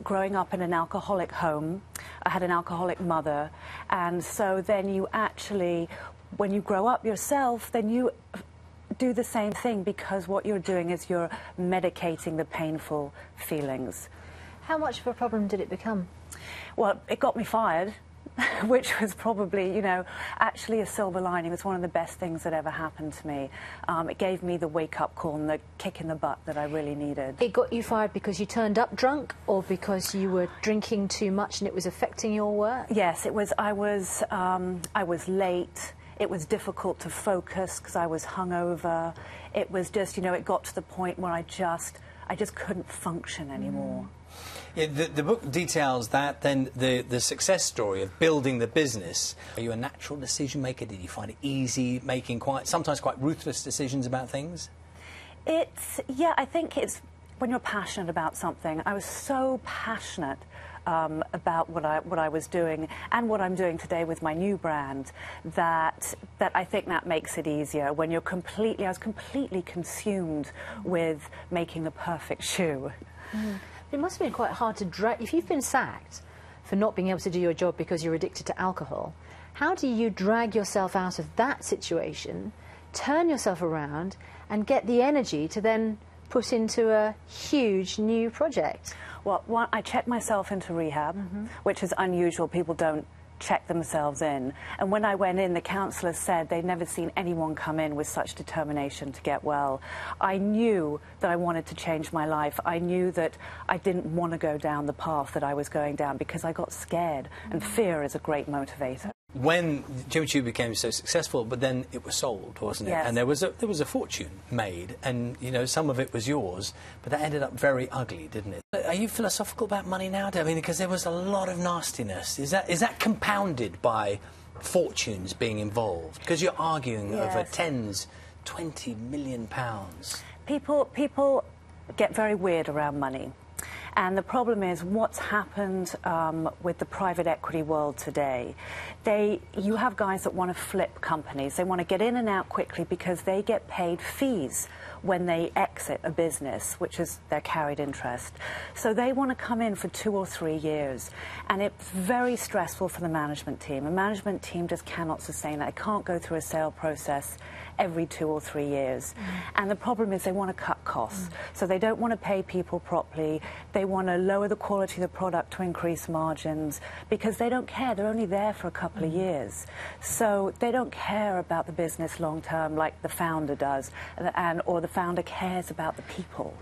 growing up in an alcoholic home. I had an alcoholic mother, and so then you actually, when you grow up yourself, then you do the same thing, because what you're doing is you're medicating the painful feelings. How much of a problem did it become? Well, it got me fired, which was probably, you know, actually a silver lining. It was one of the best things that ever happened to me. It gave me the wake-up call and the kick in the butt that I really needed. It got you fired because you turned up drunk, or because you were drinking too much and it was affecting your work? Yes, it was. I was late. It was difficult to focus because I was hungover. It was just, you know, it got to the point where I just couldn't function anymore. Yeah, the book details that, then the success story of building the business. Are you a natural decision maker? Did you find it easy making sometimes quite ruthless decisions about things? Yeah, I think it's when you're passionate about something. I was so passionate about what I was doing and what I'm doing today with my new brand, that I think that makes it easier. When you're I was completely consumed with making the perfect shoe. It must have been quite hard to drag. If you've been sacked for not being able to do your job because you're addicted to alcohol, how do you drag yourself out of that situation, turn yourself around, and get the energy to then put into a huge new project? Well, I checked myself into rehab, which is unusual. People don't check themselves in. And when I went in, the counsellors said they'd never seen anyone come in with such determination to get well. I knew that I wanted to change my life. I knew that I didn't want to go down the path that I was going down, because I got scared, and fear is a great motivator. When Jimmy Choo became so successful, but then it was sold, wasn't it? Yes. And there was a fortune made, and you know, some of it was yours, but that ended up very ugly, didn't it? Are you philosophical about money now? I mean, because there was a lot of nastiness. Is that compounded by fortunes being involved? Because you're arguing over tens, 20 million pounds. People get very weird around money. And the problem is what's happened with the private equity world today. You have guys that want to flip companies. They want to get in and out quickly because they get paid fees when they exit a business, which is their carried interest. So they want to come in for 2 or 3 years. And it's very stressful for the management team. A management team just cannot sustain that. It can't go through a sale process every 2 or 3 years. And the problem is they want to cut costs. So they don't want to pay people properly. They want to lower the quality of the product to increase margins, because they don't care. They're only there for a couple of years. So they don't care about the business long term like the founder does, or the founder cares about the people.